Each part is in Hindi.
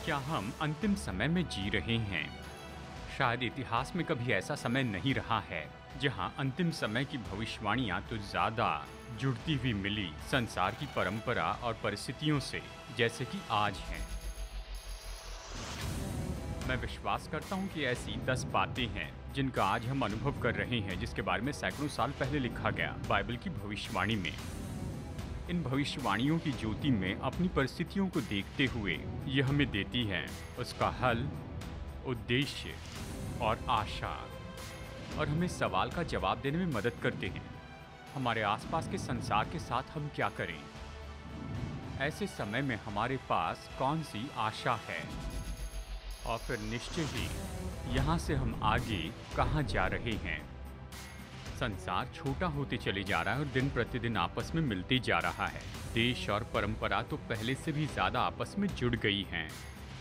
क्या हम अंतिम समय में जी रहे हैं? शायद इतिहास में कभी ऐसा समय नहीं रहा है जहां अंतिम समय की भविष्यवाणियां तो ज्यादा जुड़ती हुई मिली संसार की परंपरा और परिस्थितियों से, जैसे कि आज हैं। मैं विश्वास करता हूं कि ऐसी 10 बातें हैं जिनका आज हम अनुभव कर रहे हैं, जिसके बारे में सैकड़ों साल पहले लिखा गया बाइबल की भविष्यवाणी में। इन भविष्यवाणियों की ज्योति में अपनी परिस्थितियों को देखते हुए ये हमें देती हैं उसका हल, उद्देश्य और आशा, और हमें सवाल का जवाब देने में मदद करते हैं हमारे आसपास के संसार के साथ हम क्या करें। ऐसे समय में हमारे पास कौन सी आशा है, और फिर निश्चय ही यहाँ से हम आगे कहाँ जा रहे हैं। संसार छोटा होते चले जा रहा है और दिन प्रतिदिन आपस में मिलते जा रहा है। देश और परंपरा तो पहले से भी ज्यादा आपस में जुड़ गई हैं।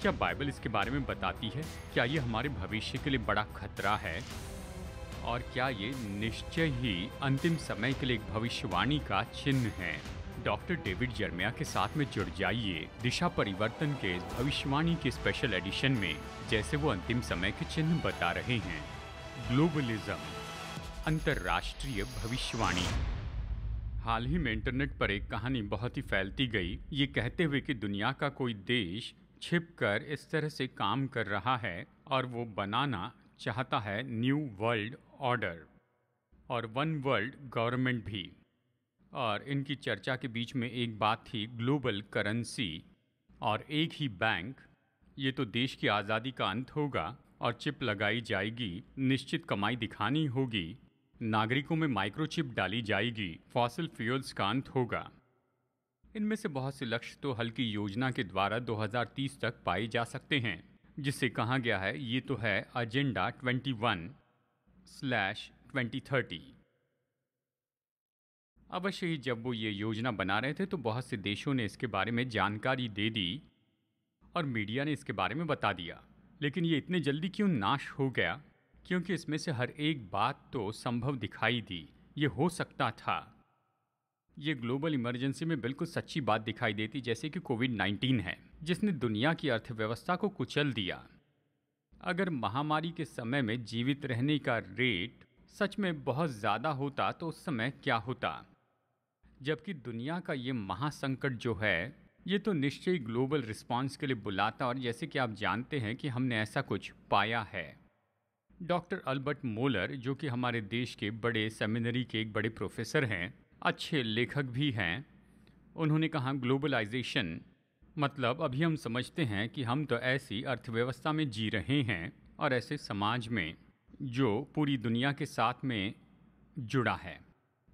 क्या बाइबल इसके बारे में बताती है? क्या ये हमारे भविष्य के लिए बड़ा खतरा है? और क्या ये निश्चय ही अंतिम समय के लिए एक भविष्यवाणी का चिन्ह है? डॉक्टर डेविड जर्मिया के साथ में जुड़ जाइए दिशा परिवर्तन के भविष्यवाणी के स्पेशल एडिशन में, जैसे वो अंतिम समय के चिन्ह बता रहे हैं। ग्लोबलिज्म, अंतर्राष्ट्रीय भविष्यवाणी। हाल ही में इंटरनेट पर एक कहानी बहुत ही फैलती गई, ये कहते हुए कि दुनिया का कोई देश छिपकर इस तरह से काम कर रहा है और वो बनाना चाहता है न्यू वर्ल्ड ऑर्डर और वन वर्ल्ड गवर्नमेंट भी। और इनकी चर्चा के बीच में एक बात थी ग्लोबल करेंसी और एक ही बैंक। ये तो देश की आज़ादी का अंत होगा और चिप लगाई जाएगी, निश्चित कमाई दिखानी होगी, नागरिकों में माइक्रोचिप डाली जाएगी, फॉसिल फ्यूल्स का अंत होगा। इनमें से बहुत से लक्ष्य तो हल की योजना के द्वारा 2030 तक पाए जा सकते हैं, जिससे कहा गया है ये तो है एजेंडा 21/2030। अवश्य ही जब वो ये योजना बना रहे थे तो बहुत से देशों ने इसके बारे में जानकारी दे दी और मीडिया ने इसके बारे में बता दिया, लेकिन ये इतने जल्दी क्यों नाश हो गया? क्योंकि इसमें से हर एक बात तो संभव दिखाई दी, ये हो सकता था। ये ग्लोबल इमरजेंसी में बिल्कुल सच्ची बात दिखाई देती, जैसे कि कोविड-19 है जिसने दुनिया की अर्थव्यवस्था को कुचल दिया। अगर महामारी के समय में जीवित रहने का रेट सच में बहुत ज़्यादा होता तो उस समय क्या होता? जबकि दुनिया का ये महासंकट जो है, ये तो निश्चय ग्लोबल रिस्पांस के लिए बुलाता, और जैसे कि आप जानते हैं कि हमने ऐसा कुछ पाया है। डॉक्टर अल्बर्ट मोलर, जो कि हमारे देश के बड़े सेमिनरी के एक बड़े प्रोफेसर हैं, अच्छे लेखक भी हैं, उन्होंने कहा ग्लोबलाइजेशन मतलब अभी हम समझते हैं कि हम तो ऐसी अर्थव्यवस्था में जी रहे हैं और ऐसे समाज में जो पूरी दुनिया के साथ में जुड़ा है।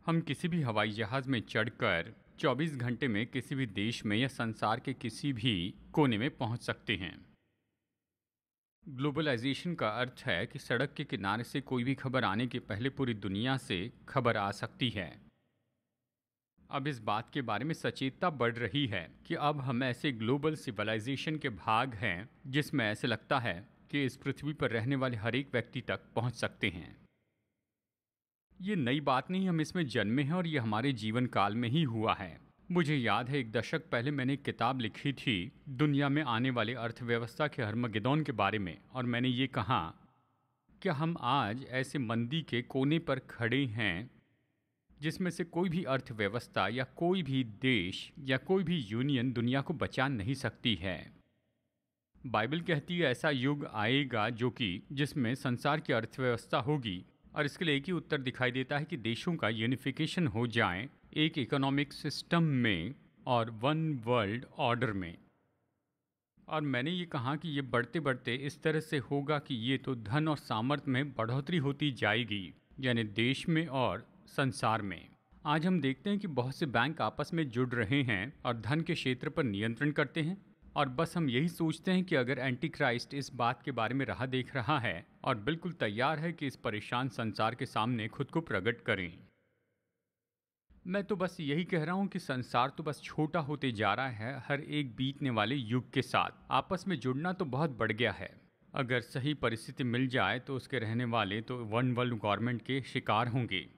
हम किसी भी हवाई जहाज़ में चढ़कर 24 घंटे में किसी भी देश में या संसार के किसी भी कोने में पहुंच सकते हैं। ग्लोबलाइजेशन का अर्थ है कि सड़क के किनारे से कोई भी खबर आने के पहले पूरी दुनिया से खबर आ सकती है। अब इस बात के बारे में सचेतता बढ़ रही है कि अब हम ऐसे ग्लोबल सिविलाइजेशन के भाग हैं जिसमें ऐसे लगता है कि इस पृथ्वी पर रहने वाले हर एक व्यक्ति तक पहुंच सकते हैं। ये नई बात नहीं, हम इसमें जन्मे हैं और ये हमारे जीवन काल में ही हुआ है। मुझे याद है 1 दशक पहले मैंने एक किताब लिखी थी दुनिया में आने वाली अर्थव्यवस्था के हर्मगेदौन के बारे में, और मैंने ये कहा कि हम आज ऐसे मंदी के कोने पर खड़े हैं जिसमें से कोई भी अर्थव्यवस्था या कोई भी देश या कोई भी यूनियन दुनिया को बचा नहीं सकती है। बाइबल कहती है ऐसा युग आएगा जो कि जिसमें संसार की अर्थव्यवस्था होगी, और इसके लिए एक ही उत्तर दिखाई देता है कि देशों का यूनिफिकेशन हो जाए एक इकोनॉमिक सिस्टम में और वन वर्ल्ड ऑर्डर में। और मैंने ये कहा कि ये बढ़ते बढ़ते इस तरह से होगा कि ये तो धन और सामर्थ्य में बढ़ोतरी होती जाएगी, यानी देश में और संसार में। आज हम देखते हैं कि बहुत से बैंक आपस में जुड़ रहे हैं और धन के क्षेत्र पर नियंत्रण करते हैं, और बस हम यही सोचते हैं कि अगर एंटी क्राइस्ट इस बात के बारे में राह देख रहा है और बिल्कुल तैयार है कि इस परेशान संसार के सामने खुद को प्रकट करें। मैं तो बस यही कह रहा हूँ कि संसार तो बस छोटा होते जा रहा है हर एक बीतने वाले युग के साथ। आपस में जुड़ना तो बहुत बढ़ गया है। अगर सही परिस्थिति मिल जाए तो उसके रहने वाले तो वन वर्ल्ड गवर्नमेंट के शिकार होंगे।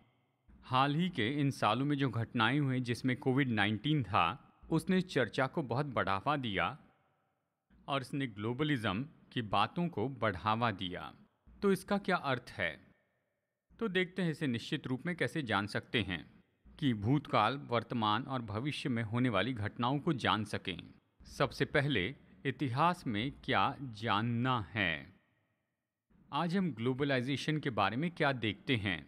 हाल ही के इन सालों में जो घटनाएं हुई जिसमें कोविड-19 था, उसने चर्चा को बहुत बढ़ावा दिया और इसने ग्लोबलिज्म की बातों को बढ़ावा दिया। तो इसका क्या अर्थ है? तो देखते हैं इसे निश्चित रूप में कैसे जान सकते हैं कि भूतकाल, वर्तमान और भविष्य में होने वाली घटनाओं को जान सकें। सबसे पहले इतिहास में क्या जानना है। आज हम ग्लोबलाइजेशन के बारे में क्या देखते हैं,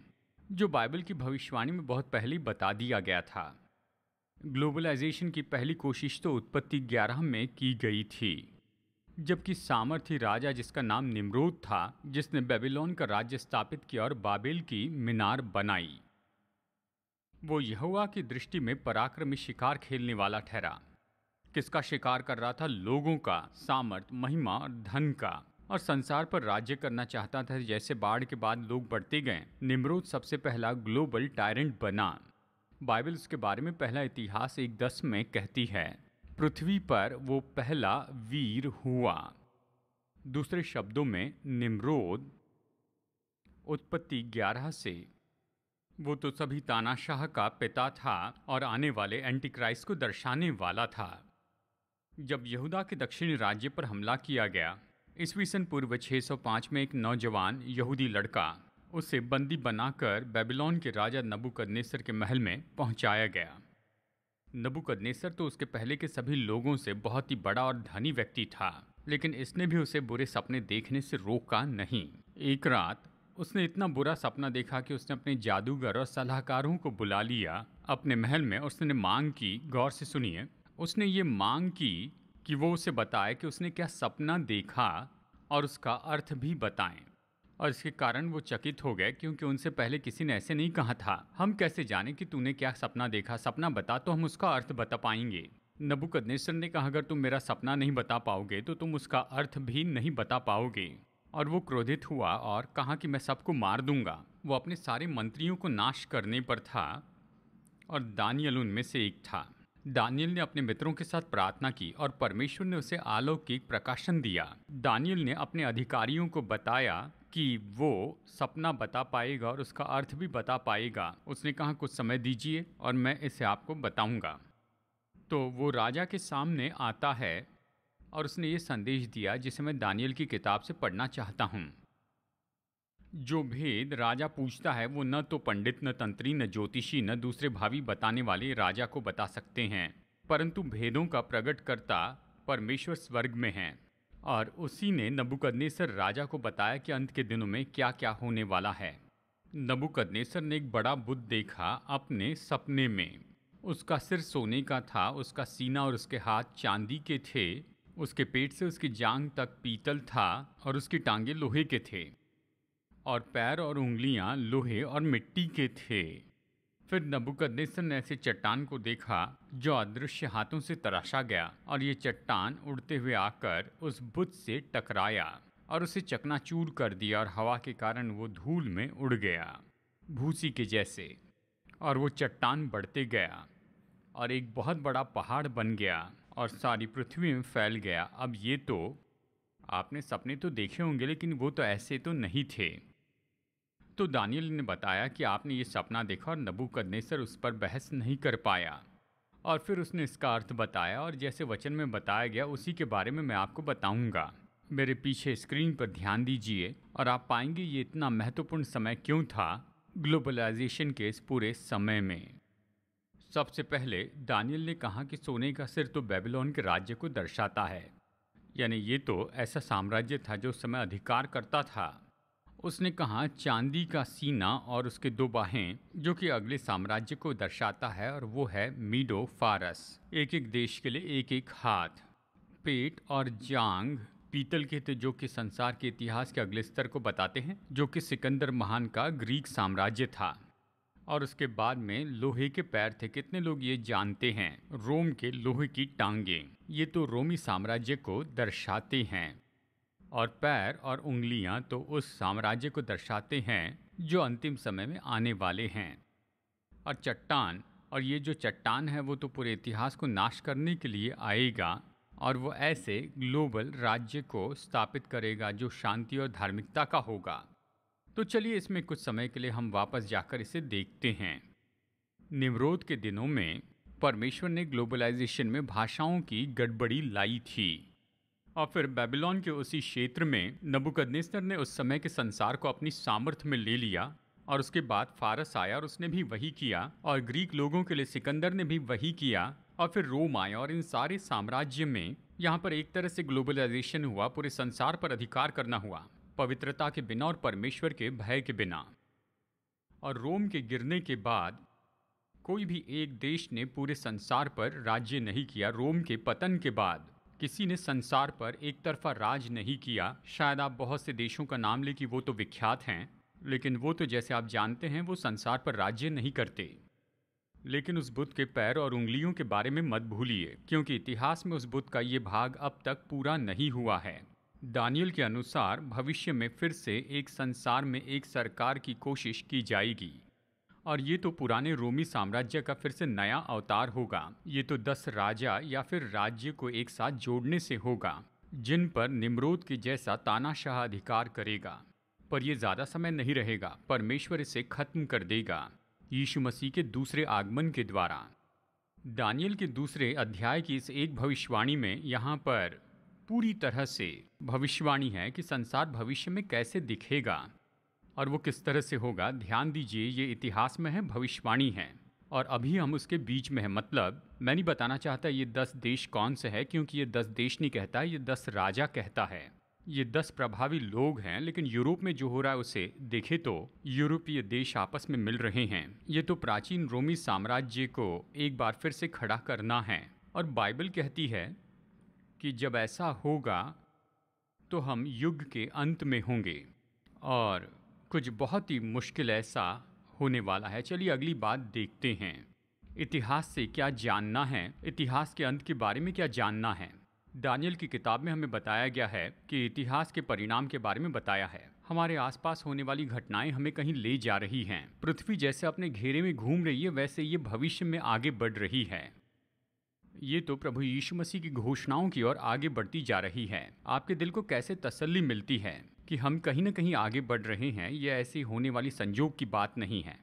जो बाइबल की भविष्यवाणी में बहुत पहले ही बता दिया गया था। ग्लोबलाइजेशन की पहली कोशिश तो उत्पत्ति 11 में की गई थी, जबकि सामर्थी राजा जिसका नाम निम्रोद था, जिसने बेबीलोन का राज्य स्थापित किया और बाबेल की मीनार बनाई, वो यहोवा की दृष्टि में पराक्रमी शिकार खेलने वाला ठहरा। किसका शिकार कर रहा था? लोगों का, सामर्थ, महिमा और धन का, और संसार पर राज्य करना चाहता था। जैसे बाढ़ के बाद लोग बढ़ते गए, निम्रोद सबसे पहला ग्लोबल टायरेंट बना। बाइबल इसके बारे में पहला इतिहास 1:10 में कहती है, पृथ्वी पर वो पहला वीर हुआ। दूसरे शब्दों में निम्रोद उत्पत्ति 11 से वो तो सभी तानाशाह का पिता था और आने वाले एंटीक्राइस्ट को दर्शाने वाला था। जब यहूदा के दक्षिणी राज्य पर हमला किया गया, ईस्वी सन पूर्व 605 में एक नौजवान यहूदी लड़का, उसे बंदी बनाकर बेबीलोन के राजा नबूकदनेस्सर के महल में पहुंचाया गया। नबूकदनेस्सर तो उसके पहले के सभी लोगों से बहुत ही बड़ा और धनी व्यक्ति था, लेकिन इसने भी उसे बुरे सपने देखने से रोका नहीं। एक रात उसने इतना बुरा सपना देखा कि उसने अपने जादूगर और सलाहकारों को बुला लिया अपने महल में। उसने मांग की, गौर से सुनिए, उसने ये मांग की कि वो उसे बताए कि उसने क्या सपना देखा और उसका अर्थ भी बताएं। और इसके कारण वो चकित हो गए, क्योंकि उनसे पहले किसी ने ऐसे नहीं कहा था। हम कैसे जाने कि तूने क्या सपना देखा? सपना बता तो हम उसका अर्थ बता पाएंगे। नबूकदनेस्सर ने कहा, अगर तुम मेरा सपना नहीं बता पाओगे तो तुम उसका अर्थ भी नहीं बता पाओगे। और वो क्रोधित हुआ और कहा कि मैं सबको मार दूंगा। वो अपने सारे मंत्रियों को नाश करने पर था और दानियल उनमें से एक था। दानियल ने अपने मित्रों के साथ प्रार्थना की और परमेश्वर ने उसे अलौकिक प्रकाशन दिया। दानियल ने अपने अधिकारियों को बताया कि वो सपना बता पाएगा और उसका अर्थ भी बता पाएगा। उसने कहा, कुछ समय दीजिए और मैं इसे आपको बताऊंगा। तो वो राजा के सामने आता है और उसने ये संदेश दिया जिसे मैं दानियल की किताब से पढ़ना चाहता हूँ। जो भेद राजा पूछता है वो न तो पंडित, न तंत्री, न ज्योतिषी, न दूसरे भावी बताने वाले राजा को बता सकते हैं, परंतु भेदों का प्रकटकर्ता परमेश्वर स्वर्ग में है। और उसी ने नबूकदनेस्सर राजा को बताया कि अंत के दिनों में क्या क्या होने वाला है। नबूकदनेस्सर ने एक बड़ा बुद्ध देखा अपने सपने में। उसका सिर सोने का था, उसका सीना और उसके हाथ चांदी के थे, उसके पेट से उसकी जांघ तक पीतल था और उसकी टांगे लोहे के थे और पैर और उंगलियां लोहे और मिट्टी के थे। फिर नबूकदनेस्सर ने ऐसे चट्टान को देखा जो अदृश्य हाथों से तराशा गया, और ये चट्टान उड़ते हुए आकर उस बुत से टकराया और उसे चकनाचूर कर दिया, और हवा के कारण वो धूल में उड़ गया भूसी के जैसे। और वो चट्टान बढ़ते गया और एक बहुत बड़ा पहाड़ बन गया और सारी पृथ्वी में फैल गया। अब ये तो आपने सपने तो देखे होंगे, लेकिन वो तो ऐसे तो नहीं थे। तो दानियल ने बताया कि आपने ये सपना देखा, और नबूकदनेस्सर उस पर बहस नहीं कर पाया। और फिर उसने इसका अर्थ बताया, और जैसे वचन में बताया गया उसी के बारे में मैं आपको बताऊंगा। मेरे पीछे स्क्रीन पर ध्यान दीजिए और आप पाएंगे ये इतना महत्वपूर्ण समय क्यों था ग्लोबलाइजेशन के इस पूरे समय में। सबसे पहले दानियल ने कहा कि सोने का सिर तो बेबीलोन के राज्य को दर्शाता है, यानी ये तो ऐसा साम्राज्य था जो उस समय अधिकार करता था। उसने कहा चांदी का सीना और उसके 2 बाहें, जो कि अगले साम्राज्य को दर्शाता है, और वो है मीडो फारस। एक एक देश के लिए एक एक हाथ। पेट और जांघ पीतल के थे, जो कि संसार के इतिहास के अगले स्तर को बताते हैं, जो कि सिकंदर महान का ग्रीक साम्राज्य था। और उसके बाद में लोहे के पैर थे। कितने लोग ये जानते हैं? रोम के लोहे की टांगे, ये तो रोमी साम्राज्य को दर्शाते हैं। और पैर और उंगलियां तो उस साम्राज्य को दर्शाते हैं जो अंतिम समय में आने वाले हैं। और चट्टान, और ये जो चट्टान है वो तो पूरे इतिहास को नाश करने के लिए आएगा, और वो ऐसे ग्लोबल राज्य को स्थापित करेगा जो शांति और धार्मिकता का होगा। तो चलिए इसमें कुछ समय के लिए हम वापस जाकर इसे देखते हैं। निम्रोद के दिनों में परमेश्वर ने ग्लोबलाइजेशन में भाषाओं की गड़बड़ी लाई थी। और फिर बेबीलोन के उसी क्षेत्र में नबूकदनेस्सर ने उस समय के संसार को अपनी सामर्थ्य में ले लिया। और उसके बाद फारस आया और उसने भी वही किया, और ग्रीक लोगों के लिए सिकंदर ने भी वही किया, और फिर रोम आया और इन सारे साम्राज्य में यहाँ पर एक तरह से ग्लोबलाइजेशन हुआ, पूरे संसार पर अधिकार करना हुआ, पवित्रता के बिना और परमेश्वर के भय के बिना। और रोम के गिरने के बाद कोई भी एक देश ने पूरे संसार पर राज्य नहीं किया। रोम के पतन के बाद किसी ने संसार पर एक तरफा राज नहीं किया। शायद आप बहुत से देशों का नाम लें कि वो तो विख्यात हैं, लेकिन वो तो जैसे आप जानते हैं वो संसार पर राज्य नहीं करते। लेकिन उस बुत के पैर और उंगलियों के बारे में मत भूलिए, क्योंकि इतिहास में उस बुत का ये भाग अब तक पूरा नहीं हुआ है। दानियल के अनुसार भविष्य में फिर से एक संसार में एक सरकार की कोशिश की जाएगी, और ये तो पुराने रोमी साम्राज्य का फिर से नया अवतार होगा। ये तो 10 राजा या फिर राज्य को एक साथ जोड़ने से होगा, जिन पर निम्रोद के जैसा तानाशाह अधिकार करेगा। पर यह ज़्यादा समय नहीं रहेगा, परमेश्वर इसे खत्म कर देगा यीशु मसीह के दूसरे आगमन के द्वारा। दानियल के दूसरे अध्याय की इस एक भविष्यवाणी में यहाँ पर पूरी तरह से भविष्यवाणी है कि संसार भविष्य में कैसे दिखेगा और वो किस तरह से होगा। ध्यान दीजिए, ये इतिहास में है, भविष्यवाणी है, और अभी हम उसके बीच में है। मतलब मैं नहीं बताना चाहता ये 10 देश कौन से है, क्योंकि ये 10 देश नहीं कहता, ये 10 राजा कहता है। ये 10 प्रभावी लोग हैं। लेकिन यूरोप में जो हो रहा है उसे देखे तो यूरोपीय देश आपस में मिल रहे हैं। ये तो प्राचीन रोमी साम्राज्य को एक बार फिर से खड़ा करना है। और बाइबल कहती है कि जब ऐसा होगा तो हम युग के अंत में होंगे, और कुछ बहुत ही मुश्किल ऐसा होने वाला है। चलिए अगली बात देखते हैं। इतिहास से क्या जानना है, इतिहास के अंत के बारे में क्या जानना है। दानियल की किताब में हमें बताया गया है कि इतिहास के परिणाम के बारे में बताया है। हमारे आसपास होने वाली घटनाएं हमें कहीं ले जा रही हैं। पृथ्वी जैसे अपने घेरे में घूम रही है, वैसे ये भविष्य में आगे बढ़ रही है। ये तो प्रभु यीशु मसीह की घोषणाओं की ओर आगे बढ़ती जा रही है। आपके दिल को कैसे तसल्ली मिलती है कि हम कहीं न कहीं आगे बढ़ रहे हैं। ये ऐसी होने वाली संजोग की बात नहीं है।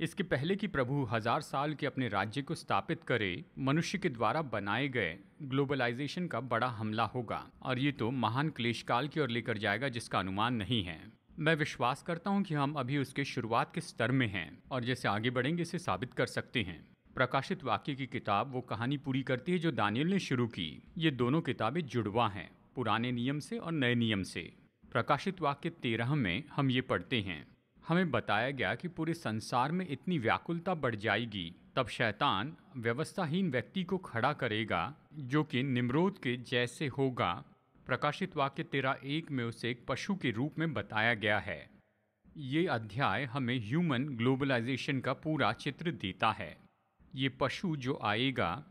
इसके पहले कि प्रभु 1000 साल के अपने राज्य को स्थापित करे, मनुष्य के द्वारा बनाए गए ग्लोबलाइजेशन का बड़ा हमला होगा, और ये तो महान क्लेश काल की ओर लेकर जाएगा जिसका अनुमान नहीं है। मैं विश्वास करता हूँ कि हम अभी उसके शुरुआत के स्तर में हैं, और जैसे आगे बढ़ेंगे इसे साबित कर सकते हैं। प्रकाशित वाक्य की किताब वो कहानी पूरी करती है जो दानियल ने शुरू की। ये दोनों किताबें जुड़वा हैं, पुराने नियम से और नए नियम से। प्रकाशित वाक्य 13 में हम ये पढ़ते हैं, हमें बताया गया कि पूरे संसार में इतनी व्याकुलता बढ़ जाएगी, तब शैतान व्यवस्थाहीन व्यक्ति को खड़ा करेगा जो कि निम्रोद के जैसे होगा। प्रकाशित वाक्य 13:1 में उसे एक पशु के रूप में बताया गया है। ये अध्याय हमें ह्यूमन ग्लोबलाइजेशन का पूरा चित्र देता है। ये पशु जो आएगा,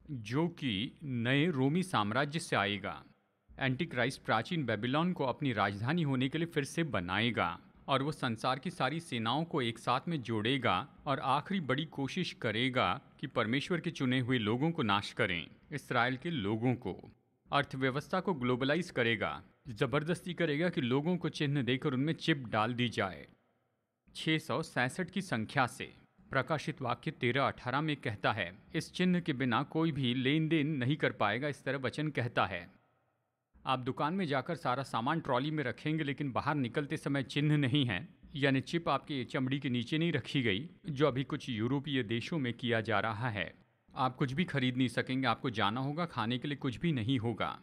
जो कि नए रोमी साम्राज्य से आएगा। एंटीक्राइस्ट प्राचीन बेबीलोन को अपनी राजधानी होने के लिए फिर से बनाएगा, और वो संसार की सारी सेनाओं को एक साथ में जोड़ेगा और आखिरी बड़ी कोशिश करेगा कि परमेश्वर के चुने हुए लोगों को नाश करें, इस्राएल के लोगों को। अर्थव्यवस्था को ग्लोबलाइज करेगा, जबरदस्ती करेगा कि लोगों को चिन्ह देकर उनमें चिप डाल दी जाए 666 की संख्या से। प्रकाशित वाक्य 13:18 में कहता है, इस चिन्ह के बिना कोई भी लेन देन नहीं कर पाएगा, इस तरह वचन कहता है। आप दुकान में जाकर सारा सामान ट्रॉली में रखेंगे, लेकिन बाहर निकलते समय चिन्ह नहीं है, यानी चिप आपकी चमड़ी के नीचे नहीं रखी गई, जो अभी कुछ यूरोपीय देशों में किया जा रहा है। आप कुछ भी खरीद नहीं सकेंगे, आपको जाना होगा, खाने के लिए कुछ भी नहीं होगा।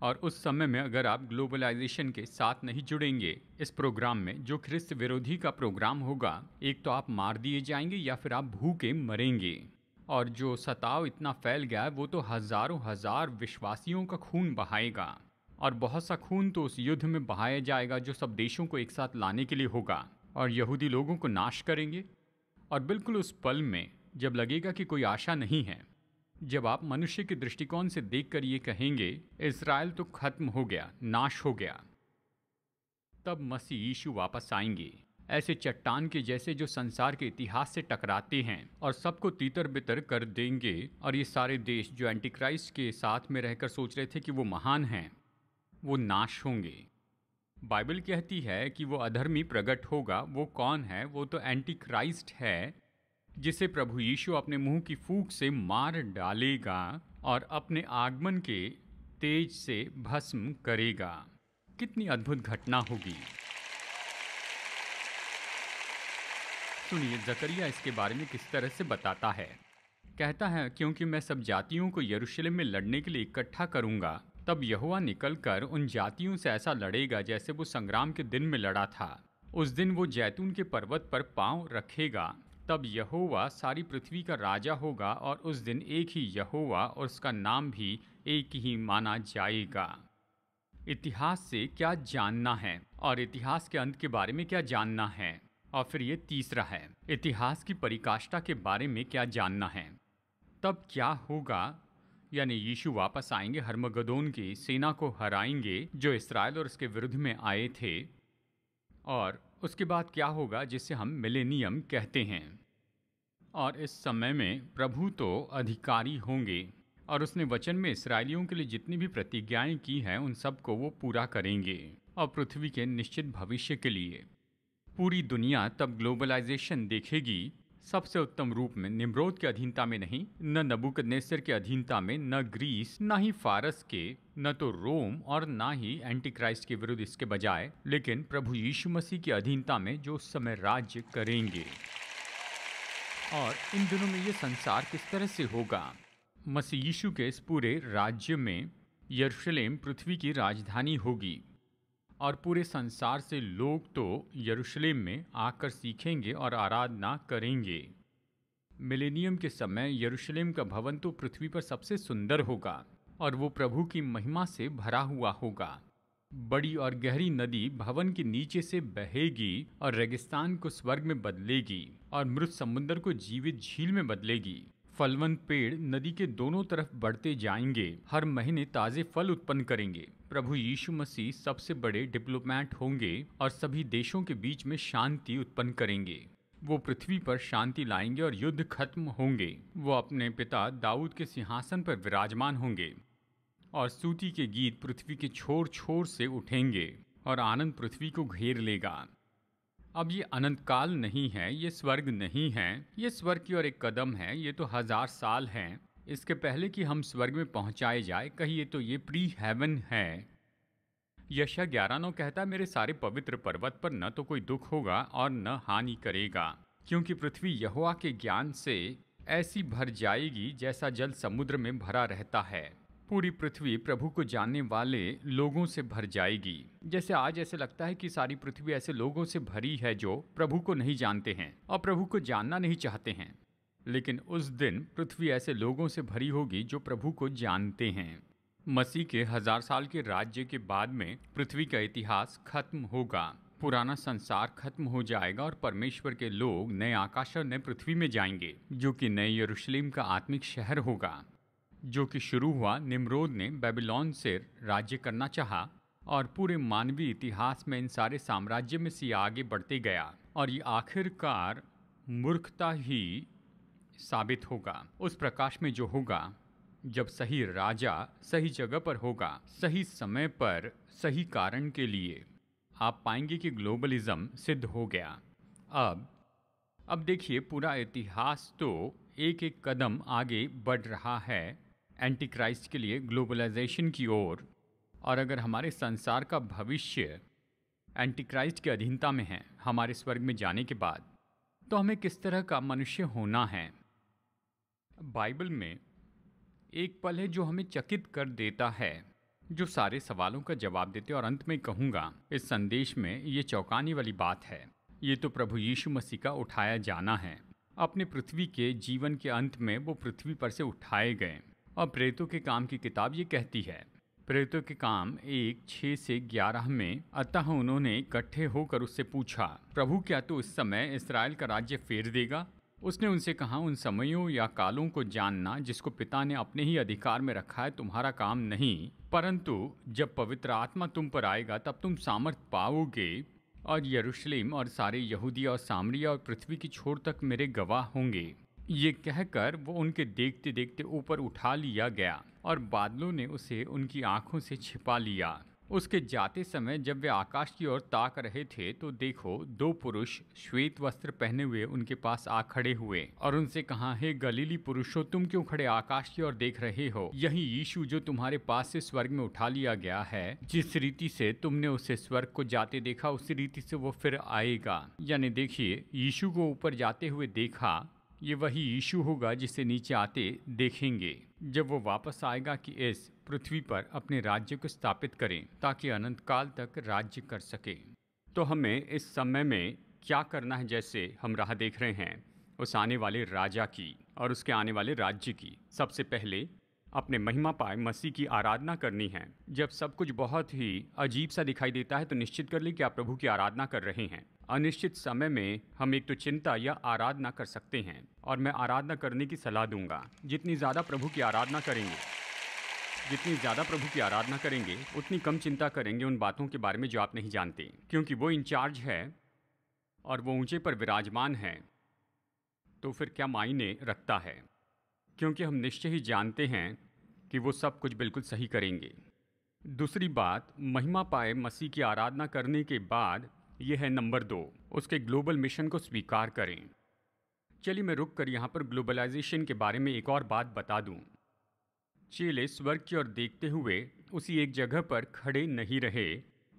और उस समय में अगर आप ग्लोबलाइजेशन के साथ नहीं जुड़ेंगे इस प्रोग्राम में, जो ख्रिस्त विरोधी का प्रोग्राम होगा, एक तो आप मार दिए जाएंगे या फिर आप भूखे मरेंगे। और जो सताव इतना फैल गया है वो तो हजारों हजार विश्वासियों का खून बहाएगा, और बहुत सा खून तो उस युद्ध में बहाया जाएगा जो सब देशों को एक साथ लाने के लिए होगा, और यहूदी लोगों को नाश करेंगे। और बिल्कुल उस पल में जब लगेगा कि कोई आशा नहीं है, जब आप मनुष्य के दृष्टिकोण से देखकर ये कहेंगे इस्राएल तो खत्म हो गया, नाश हो गया, तब मसीह यीशु वापस आएंगे, ऐसे चट्टान के जैसे जो संसार के इतिहास से टकराते हैं और सबको तीतर बितर कर देंगे। और ये सारे देश जो एंटीक्राइस्ट के साथ में रहकर सोच रहे थे कि वो महान हैं, वो नाश होंगे। बाइबल कहती है कि वो अधर्मी प्रकट होगा। वो कौन है? वो तो एंटीक्राइस्ट है, जिसे प्रभु यीशु अपने मुंह की फूंक से मार डालेगा और अपने आगमन के तेज से भस्म करेगा। कितनी अद्भुत घटना होगी। सुनिए जकरिया इसके बारे में किस तरह से बताता है। कहता है, क्योंकि मैं सब जातियों को यरूशलेम में लड़ने के लिए इकट्ठा करूंगा, तब यहोवा निकलकर उन जातियों से ऐसा लड़ेगा जैसे वो संग्राम के दिन में लड़ा था। उस दिन वो जैतून के पर्वत पर पांव रखेगा। तब यहोवा सारी पृथ्वी का राजा होगा और उस दिन एक ही यहोवा और उसका नाम भी एक ही माना जाएगा। इतिहास से क्या जानना है और इतिहास के अंत के बारे में क्या जानना है। और फिर ये तीसरा है, इतिहास की परिकाष्ठा के बारे में क्या जानना है। तब क्या होगा, यानी यीशु वापस आएंगे, हर्मगदोन की सेना को हराएंगे जो इसराइल और उसके विरुद्ध में आए थे। और उसके बाद क्या होगा जिसे हम मिलेनियम कहते हैं। और इस समय में प्रभु तो अधिकारी होंगे और उसने वचन में इसराइलियों के लिए जितनी भी प्रतिज्ञाएं की हैं उन सब को वो पूरा करेंगे। और पृथ्वी के निश्चित भविष्य के लिए पूरी दुनिया तब ग्लोबलाइजेशन देखेगी, सबसे उत्तम रूप में, निम्रोद के अधीनता में नहीं, न नबूकदनेस्सर के अधीनता में, न ग्रीस, न ही फारस के, न तो रोम और न ही एंटी क्राइस्ट के विरुद्ध इसके बजाय, लेकिन प्रभु यीशु मसीह की अधीनता में जो उस समय राज्य करेंगे। और इन दिनों में ये संसार किस तरह से होगा। मसीह यीशु के इस पूरे राज्य में यरूशलेम पृथ्वी की राजधानी होगी और पूरे संसार से लोग तो यरूशलेम में आकर सीखेंगे और आराधना करेंगे। मिलेनियम के समय यरूशलेम का भवन तो पृथ्वी पर सबसे सुंदर होगा और वो प्रभु की महिमा से भरा हुआ होगा। बड़ी और गहरी नदी भवन के नीचे से बहेगी और रेगिस्तान को स्वर्ग में बदलेगी और मृत समुद्र को जीवित झील में बदलेगी। फलवंत पेड़ नदी के दोनों तरफ बढ़ते जाएंगे, हर महीने ताजे फल उत्पन्न करेंगे। प्रभु यीशु मसीह सबसे बड़े डिप्लोमैट होंगे और सभी देशों के बीच में शांति उत्पन्न करेंगे। वो पृथ्वी पर शांति लाएंगे और युद्ध खत्म होंगे। वो अपने पिता दाऊद के सिंहासन पर विराजमान होंगे और स्तुति के गीत पृथ्वी के छोर छोर से उठेंगे और आनंद पृथ्वी को घेर लेगा। अब ये अनंत काल नहीं है, ये स्वर्ग नहीं है, ये स्वर्ग की ओर एक कदम है। ये तो 1000 साल हैं इसके पहले कि हम स्वर्ग में पहुंचाए जाए। कहिए तो ये प्री हेवन है। यशया 11:9 कहता है, मेरे सारे पवित्र पर्वत पर न तो कोई दुख होगा और न हानि करेगा, क्योंकि पृथ्वी यहोवा के ज्ञान से ऐसी भर जाएगी जैसा जल समुद्र में भरा रहता है। पूरी पृथ्वी प्रभु को जानने वाले लोगों से भर जाएगी। जैसे आज ऐसे लगता है कि सारी पृथ्वी ऐसे लोगों से भरी है जो प्रभु को नहीं जानते हैं और प्रभु को जानना नहीं चाहते हैं। लेकिन उस दिन पृथ्वी ऐसे लोगों से भरी होगी जो प्रभु को जानते हैं। मसीह के 1000 साल के राज्य के बाद में पृथ्वी का इतिहास खत्म होगा। पुराना संसार खत्म हो जाएगा और परमेश्वर के लोग नए आकाश और नए पृथ्वी में जाएंगे, जो कि नए यरूशलेम का आत्मिक शहर होगा, जो कि शुरू हुआ निम्रोद ने बेबीलोन से राज्य करना चाहा और पूरे मानवीय इतिहास में इन सारे साम्राज्य में से आगे बढ़ते गया और ये आखिरकार मूर्खता ही साबित होगा। उस प्रकाश में जो होगा जब सही राजा सही जगह पर होगा, सही समय पर, सही कारण के लिए, आप पाएंगे कि ग्लोबलिज्म सिद्ध हो गया। अब देखिए, पूरा इतिहास तो एक एक कदम आगे बढ़ रहा है एंटी क्राइस्ट के लिए, ग्लोबलाइजेशन की ओर। और अगर हमारे संसार का भविष्य एंटी क्राइस्ट की अधीनता में है हमारे स्वर्ग में जाने के बाद, तो हमें किस तरह का मनुष्य होना है। बाइबल में एक पल है जो हमें चकित कर देता है, जो सारे सवालों का जवाब देते। और अंत में कहूँगा, इस संदेश में ये चौंकाने वाली बात है, ये तो प्रभु यीशु मसीह का उठाया जाना है। अपने पृथ्वी के जीवन के अंत में वो पृथ्वी पर से उठाए गए। और प्रेरितों के काम की किताब ये कहती है, प्रेरितों के काम 1:6-11 में, अतः उन्होंने इकट्ठे होकर उससे पूछा, प्रभु क्या तू इस समय इसराइल का राज्य फेर देगा? उसने उनसे कहा, उन समयों या कालों को जानना जिसको पिता ने अपने ही अधिकार में रखा है तुम्हारा काम नहीं, परंतु जब पवित्र आत्मा तुम पर आएगा तब तुम सामर्थ पाओगे और यरूशलेम और सारे यहूदिया और सामरिया और पृथ्वी की छोर तक मेरे गवाह होंगे। ये कहकर वो उनके देखते देखते ऊपर उठा लिया गया और बादलों ने उसे उनकी आंखों से छिपा लिया। उसके जाते समय जब वे आकाश की ओर ताक रहे थे तो देखो, दो पुरुष श्वेत वस्त्र पहने हुए उनके पास आ खड़े हुए और उनसे कहा, हे गलीली पुरुषों, तुम क्यों खड़े आकाश की ओर देख रहे हो? यही यीशु जो तुम्हारे पास से स्वर्ग में उठा लिया गया है, जिस रीति से तुमने उसे स्वर्ग को जाते देखा, उसी रीति से वो फिर आएगा। यानी देखिए, यीशु को ऊपर जाते हुए देखा, ये वही यीशु होगा जिसे नीचे आते देखेंगे जब वो वापस आएगा कि इस पृथ्वी पर अपने राज्य को स्थापित करें ताकि अनंत काल तक राज्य कर सके। तो हमें इस समय में क्या करना है? जैसे हम राह देख रहे हैं उस आने वाले राजा की और उसके आने वाले राज्य की। सबसे पहले अपने महिमा पाए मसीह की आराधना करनी है। जब सब कुछ बहुत ही अजीब सा दिखाई देता है तो निश्चित कर लें कि आप प्रभु की आराधना कर रहे हैं। अनिश्चित समय में हम एक तो चिंता या आराधना कर सकते हैं, और मैं आराधना करने की सलाह दूंगा। जितनी ज़्यादा प्रभु की आराधना करेंगे, उतनी कम चिंता करेंगे उन बातों के बारे में जो आप नहीं जानते, क्योंकि वो इंचार्ज है और वो ऊंचे पर विराजमान है। तो फिर क्या मायने रखता है? क्योंकि हम निश्चय ही जानते हैं कि वो सब कुछ बिल्कुल सही करेंगे। दूसरी बात, महिमा पाए मसीह की आराधना करने के बाद यह है नंबर 2, उसके ग्लोबल मिशन को स्वीकार करें। चलिए मैं रुक कर यहाँ पर ग्लोबलाइजेशन के बारे में एक और बात बता दूं। चेले स्वर्ग की ओर देखते हुए उसी एक जगह पर खड़े नहीं रहे।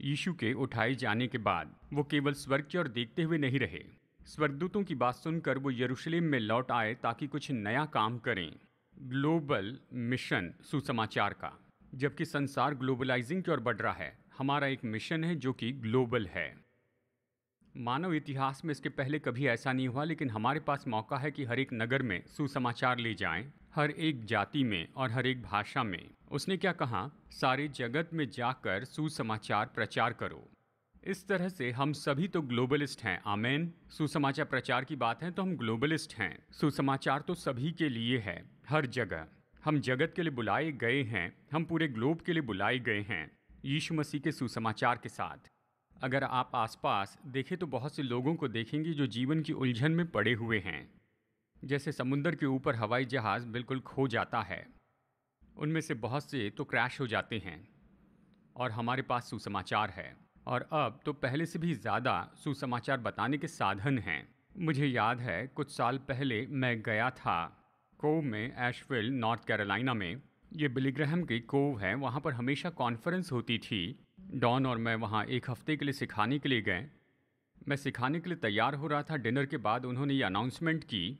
यीशु के उठाए जाने के बाद वो केवल स्वर्ग की ओर देखते हुए नहीं रहे। स्वर्गदूतों की बात सुनकर वो यरूशलेम में लौट आए ताकि कुछ नया काम करें, ग्लोबल मिशन सुसमाचार का। जबकि संसार ग्लोबलाइजिंग की ओर बढ़ रहा है, हमारा एक मिशन है जो कि ग्लोबल है। मानव इतिहास में इसके पहले कभी ऐसा नहीं हुआ, लेकिन हमारे पास मौका है कि हर एक नगर में सुसमाचार ले जाएं, हर एक जाति में और हर एक भाषा में। उसने क्या कहा? सारे जगत में जाकर सुसमाचार प्रचार करो। इस तरह से हम सभी तो ग्लोबलिस्ट हैं। आमेन। सुसमाचार प्रचार की बात है तो हम ग्लोबलिस्ट हैं। सुसमाचार तो सभी के लिए है, हर जगह। हम जगत के लिए बुलाए गए हैं, हम पूरे ग्लोब के लिए बुलाए गए हैं यीशु मसीह के सुसमाचार के साथ। अगर आप आसपास देखें तो बहुत से लोगों को देखेंगे जो जीवन की उलझन में पड़े हुए हैं। जैसे समुद्र के ऊपर हवाई जहाज़ बिल्कुल खो जाता है, उनमें से बहुत से तो क्रैश हो जाते हैं। और हमारे पास सुसमाचार है, और अब तो पहले से भी ज़्यादा सुसमाचार बताने के साधन हैं। मुझे याद है कुछ साल पहले मैं गया था कोव में, एशविल नॉर्थ कैरोलिना में। ये बिली ग्रैहम की कोव है, वहाँ पर हमेशा कॉन्फ्रेंस होती थी। डॉन और मैं वहाँ एक हफ्ते के लिए सिखाने के लिए गए। मैं सिखाने के लिए तैयार हो रहा था। डिनर के बाद उन्होंने ये अनाउंसमेंट की,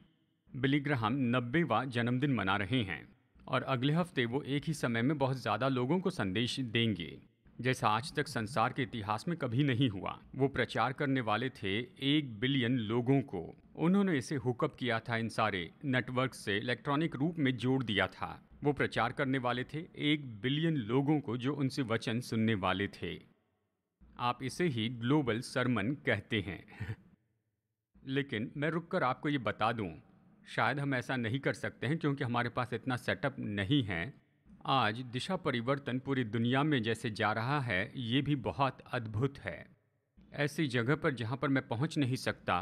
बिली ग्रैहम 90वां जन्मदिन मना रहे हैं और अगले हफ्ते वो एक ही समय में बहुत ज़्यादा लोगों को संदेश देंगे, जैसा आज तक संसार के इतिहास में कभी नहीं हुआ। वो प्रचार करने वाले थे 1 बिलियन लोगों को। उन्होंने इसे हुकअप किया था, इन सारे नेटवर्क से इलेक्ट्रॉनिक रूप में जोड़ दिया था। वो प्रचार करने वाले थे 1 बिलियन लोगों को जो उनसे वचन सुनने वाले थे। आप इसे ही ग्लोबल सरमन कहते हैं। लेकिन मैं रुककर आपको ये बता दूं, शायद हम ऐसा नहीं कर सकते हैं क्योंकि हमारे पास इतना सेटअप नहीं है। आज दिशा परिवर्तन पूरी दुनिया में जैसे जा रहा है, ये भी बहुत अद्भुत है। ऐसी जगह पर जहाँ पर मैं पहुँच नहीं सकता,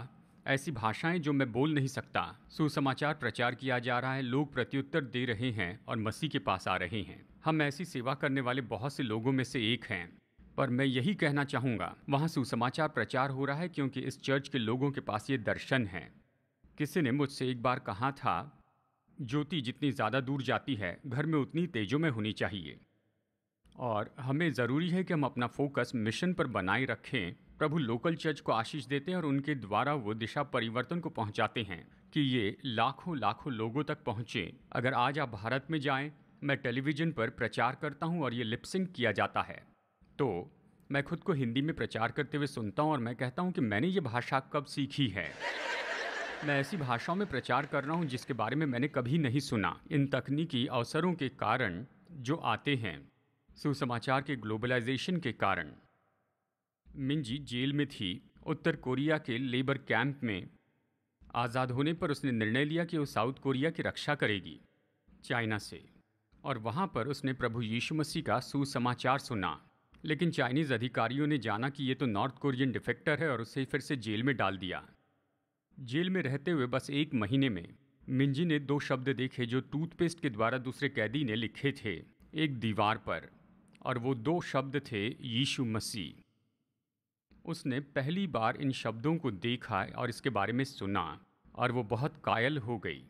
ऐसी भाषाएं जो मैं बोल नहीं सकता, सुसमाचार प्रचार किया जा रहा है, लोग प्रत्युत्तर दे रहे हैं और मसीह के पास आ रहे हैं। हम ऐसी सेवा करने वाले बहुत से लोगों में से एक हैं। पर मैं यही कहना चाहूँगा, वहाँ सुसमाचार प्रचार हो रहा है क्योंकि इस चर्च के लोगों के पास ये दर्शन है। किसी ने मुझसे एक बार कहा था, ज्योति जितनी ज़्यादा दूर जाती है, घर में उतनी तेजों में होनी चाहिए। और हमें ज़रूरी है कि हम अपना फोकस मिशन पर बनाए रखें। प्रभु लोकल चर्च को आशीष देते हैं और उनके द्वारा वो दिशा परिवर्तन को पहुंचाते हैं कि ये लाखों लाखों लोगों तक पहुंचे। अगर आज आप भारत में जाएं, मैं टेलीविज़न पर प्रचार करता हूं और ये लिपसिंक किया जाता है, तो मैं खुद को हिंदी में प्रचार करते हुए सुनता हूं और मैं कहता हूं कि मैंने ये भाषा कब सीखी है। मैं ऐसी भाषाओं में प्रचार कर रहा हूं जिसके बारे में मैंने कभी नहीं सुना। इन तकनीकी अवसरों के कारण जो आते हैं, सुसमाचार के ग्लोबलाइजेशन के कारण। मिंजी जेल में थी, उत्तर कोरिया के लेबर कैंप में। आज़ाद होने पर उसने निर्णय लिया कि वो साउथ कोरिया की रक्षा करेगी चाइना से, और वहाँ पर उसने प्रभु यीशु मसीह का सुसमाचार सुना। लेकिन चाइनीज़ अधिकारियों ने जाना कि ये तो नॉर्थ कोरियन डिफेक्टर है और उसे फिर से जेल में डाल दिया। जेल में रहते हुए बस 1 महीने में मिंजी ने 2 शब्द देखे जो टूथपेस्ट के द्वारा दूसरे कैदी ने लिखे थे एक दीवार पर, और वो दो शब्द थे यीशु मसीह। उसने पहली बार इन शब्दों को देखा और इसके बारे में सुना और वो बहुत कायल हो गई।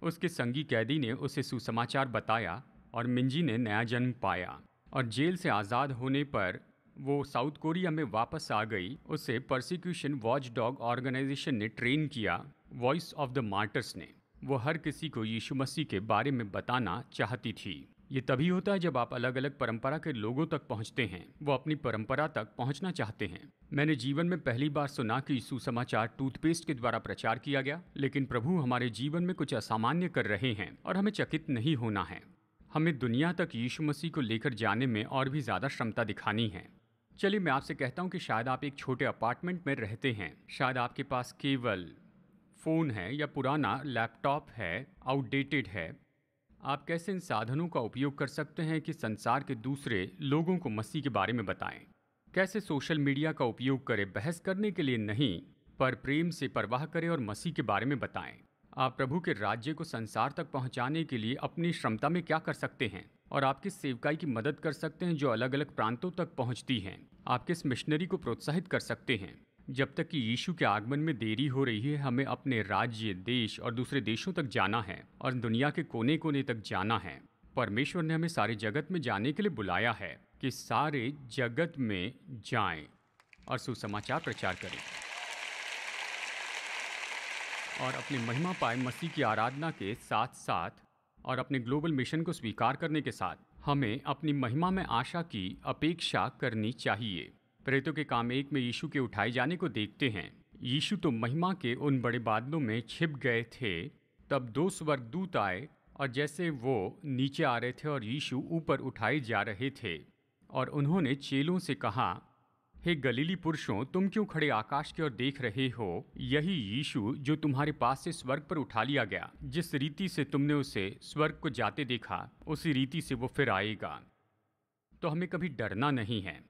उसके संगी कैदी ने उसे सुसमाचार बताया और मिंजी ने नया जन्म पाया और जेल से आज़ाद होने पर वो साउथ कोरिया में वापस आ गई। उसे परसिक्यूशन वॉच डॉग ऑर्गेनाइजेशन ने ट्रेन किया। वॉइस ऑफ द मार्टर्स ने वो हर किसी को यीशु मसीह के बारे में बताना चाहती थी। ये तभी होता है जब आप अलग अलग परंपरा के लोगों तक पहुंचते हैं। वो अपनी परंपरा तक पहुंचना चाहते हैं। मैंने जीवन में पहली बार सुना कि सुसमाचार टूथपेस्ट के द्वारा प्रचार किया गया, लेकिन प्रभु हमारे जीवन में कुछ असामान्य कर रहे हैं और हमें चकित नहीं होना है। हमें दुनिया तक यीशु मसीह को लेकर जाने में और भी ज़्यादा क्षमता दिखानी है। चलिए मैं आपसे कहता हूँ कि शायद आप एक छोटे अपार्टमेंट में रहते हैं। शायद आपके पास केवल फ़ोन है या पुराना लैपटॉप है, आउटडेटेड है। आप कैसे इन साधनों का उपयोग कर सकते हैं कि संसार के दूसरे लोगों को मसीह के बारे में बताएं? कैसे सोशल मीडिया का उपयोग करें? बहस करने के लिए नहीं, पर प्रेम से परवाह करें और मसीह के बारे में बताएं। आप प्रभु के राज्य को संसार तक पहुंचाने के लिए अपनी क्षमता में क्या कर सकते हैं और आप किस सेवकाई की मदद कर सकते हैं जो अलग अलग प्रांतों तक पहुंचती हैं? आप किस मिशनरी को प्रोत्साहित कर सकते हैं? जब तक कि यीशु के आगमन में देरी हो रही है, हमें अपने राज्य, देश और दूसरे देशों तक जाना है और दुनिया के कोने कोने तक जाना है। परमेश्वर ने हमें सारे जगत में जाने के लिए बुलाया है कि सारे जगत में जाएं और सुसमाचार प्रचार करें और अपनी महिमा पाए मसीह की आराधना के साथ साथ और अपने ग्लोबल मिशन को स्वीकार करने के साथ हमें अपनी महिमा में आशा की अपेक्षा करनी चाहिए। प्रेरितों के काम 1 में यीशु के उठाए जाने को देखते हैं। यीशु तो महिमा के उन बड़े बादलों में छिप गए थे। तब 2 स्वर्गदूत आए और जैसे वो नीचे आ रहे थे और यीशु ऊपर उठाए जा रहे थे और उन्होंने चेलों से कहा, हे गलीली पुरुषों, तुम क्यों खड़े आकाश की ओर देख रहे हो? यही यीशु जो तुम्हारे पास से स्वर्ग पर उठा लिया गया, जिस रीति से तुमने उसे स्वर्ग को जाते देखा, उसी रीति से वो फिर आएगा। तो हमें कभी डरना नहीं है।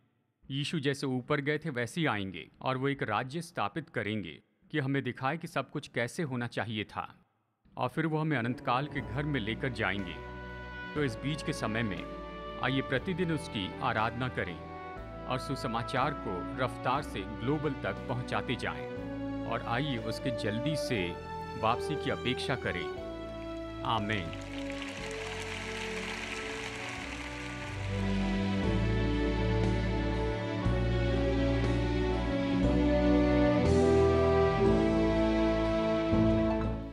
यीशु जैसे ऊपर गए थे वैसे ही आएंगे और वो एक राज्य स्थापित करेंगे कि हमें दिखाए कि सब कुछ कैसे होना चाहिए था और फिर वो हमें अनंतकाल के घर में लेकर जाएंगे। तो इस बीच के समय में आइए प्रतिदिन उसकी आराधना करें और सुसमाचार को रफ्तार से ग्लोबल तक पहुंचाते जाएं और आइए उसके जल्दी से वापसी की अपेक्षा करें। आमीन।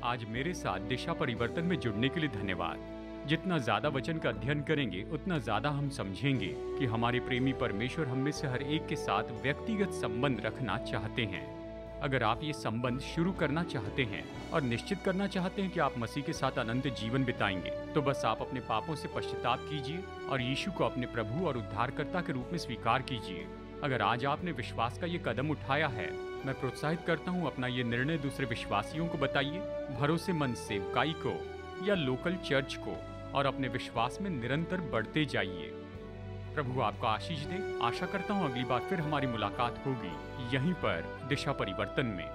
आज मेरे साथ दिशा परिवर्तन में जुड़ने के लिए धन्यवाद। जितना ज़्यादा वचन का अध्ययन करेंगे उतना ज़्यादा हम समझेंगे कि हमारे प्रेमी परमेश्वर हम में से हर एक के साथ व्यक्तिगत संबंध रखना चाहते हैं। अगर आप ये संबंध शुरू करना चाहते हैं और निश्चित करना चाहते हैं कि आप मसीह के साथ अनंत जीवन बिताएंगे, तो बस आप अपने पापों से पश्चाताप कीजिए और यीशु को अपने प्रभु और उद्धारकर्ता के रूप में स्वीकार कीजिए। अगर आज आपने विश्वास का ये कदम उठाया है, मैं प्रोत्साहित करता हूँ अपना ये निर्णय दूसरे विश्वासियों को बताइए, भरोसेमंद सेवकाई को या लोकल चर्च को, और अपने विश्वास में निरंतर बढ़ते जाइए। प्रभु आपको आशीष दे। आशा करता हूँ अगली बार फिर हमारी मुलाकात होगी यहीं पर दिशा परिवर्तन में।